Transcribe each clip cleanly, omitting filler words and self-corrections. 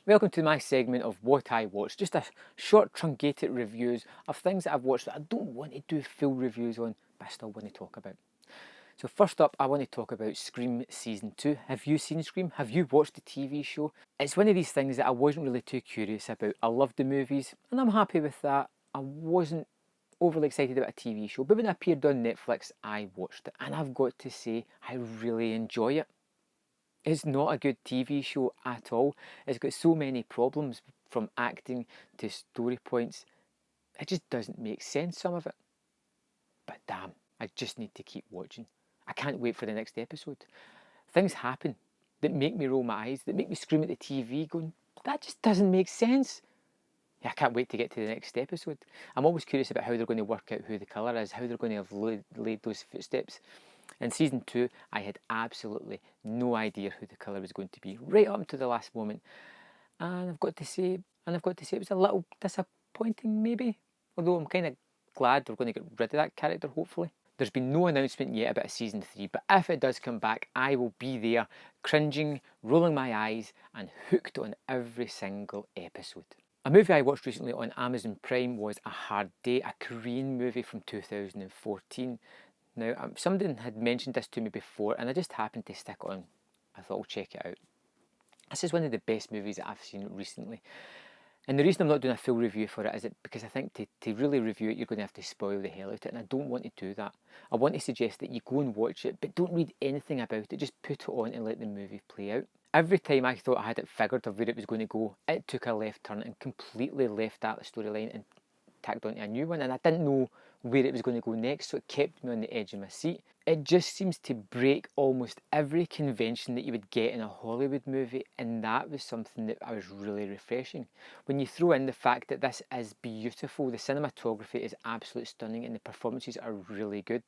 Welcome to my segment of What I Watched, just a short truncated reviews of things that I've watched that I don't want to do full reviews on, but I still want to talk about. So first up, I want to talk about Scream Season 2. Have you seen Scream? Have you watched the TV show? It's one of these things that I wasn't really too curious about. I loved the movies, and I'm happy with that. I wasn't overly excited about a TV show, but when it appeared on Netflix, I watched it, and I've got to say, I really enjoy it. It's not a good TV show at all. It's got so many problems, from acting to story points. It just doesn't make sense, some of it. But damn, I just need to keep watching. I can't wait for the next episode. Things happen that make me roll my eyes, that make me scream at the TV going, that just doesn't make sense. Yeah, I can't wait to get to the next episode. I'm always curious about how they're going to work out who the killer is, how they're going to have laid those footsteps. In Season 2, I had absolutely no idea who the killer was going to be, right up to the last moment. And I've got to say it was a little disappointing maybe. Although I'm kind of glad they're going to get rid of that character, hopefully. There's been no announcement yet about a Season 3, but if it does come back, I will be there, cringing, rolling my eyes, and hooked on every single episode. A movie I watched recently on Amazon Prime was A Hard Day, a Korean movie from 2014. Now, somebody had mentioned this to me before, and I just happened to stick on. I thought I'll check it out. This is one of the best movies that I've seen recently. And the reason I'm not doing a full review for it is because I think to really review it, you're going to have to spoil the hell out of it, and I don't want to do that. I want to suggest that you go and watch it, but don't read anything about it. Just put it on and let the movie play out. Every time I thought I had it figured of where it was going to go, it took a left turn and completely left out the storyline and tacked onto a new one, and I didn't know where it was going to go next, so it kept me on the edge of my seat. It just seems to break almost every convention that you would get in a Hollywood movie, and that was something that I was really refreshing. When you throw in the fact that this is beautiful, the cinematography is absolutely stunning, and the performances are really good.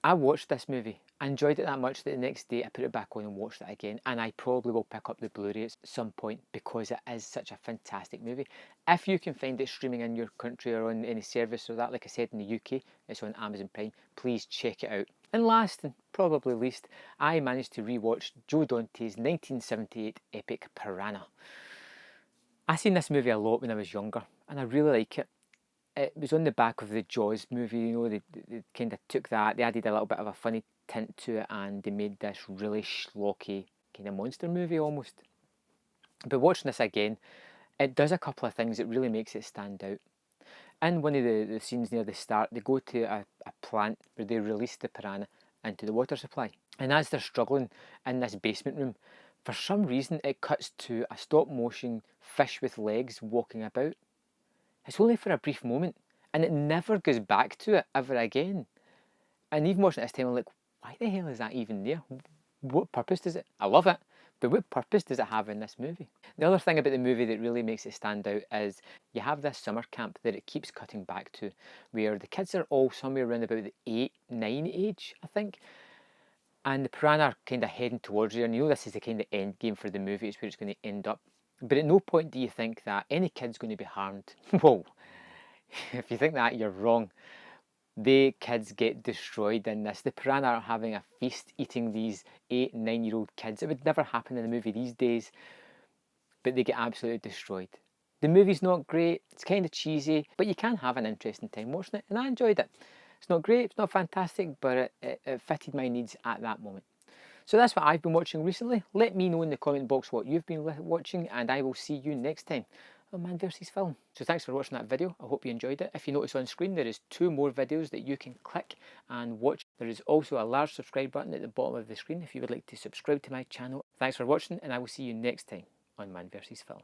I watched this movie. I enjoyed it that much that the next day I put it back on and watched it again, and I probably will pick up the Blu-ray at some point because it is such a fantastic movie. If you can find it streaming in your country or on any service or that, like I said in the UK, it's on Amazon Prime, please check it out. And last and probably least, I managed to rewatch Joe Dante's 1978 epic Piranha. I seen this movie a lot when I was younger, and I really like it. It was on the back of the Jaws movie, you know, they kind of took that, they added a little bit of a funny tint to it, and they made this really schlocky kind of monster movie almost. But watching this again, it does a couple of things that really makes it stand out. In one of the scenes near the start, they go to a plant where they release the piranha into the water supply. And as they're struggling in this basement room, for some reason it cuts to a stop motion fish with legs walking about. It's only for a brief moment, and it never goes back to it ever again. And even watching it this time, I'm like, why the hell is that even there? What purpose does it? I love it, but what purpose does it have in this movie? The other thing about the movie that really makes it stand out is you have this summer camp that it keeps cutting back to, where the kids are all somewhere around about the 8, 9 age, I think. And the piranha are kind of heading towards you, and you know this is the kind of end game for the movie, it's where it's going to end up. But at no point do you think that any kid's going to be harmed. Whoa, if you think that, you're wrong. The kids get destroyed in this. The piranha are having a feast eating these 8, 9-year-old kids. It would never happen in a movie these days, but they get absolutely destroyed. The movie's not great, it's kind of cheesy, but you can have an interesting time watching it, and I enjoyed it. It's not great, it's not fantastic, but it fitted my needs at that moment. So that's what I've been watching recently. Let me know in the comment box what you've been watching, and I will see you next time on Man vs Film. So thanks for watching that video. I hope you enjoyed it. If you notice on screen, there is 2 more videos that you can click and watch. There is also a large subscribe button at the bottom of the screen if you would like to subscribe to my channel. Thanks for watching, and I will see you next time on Man vs Film.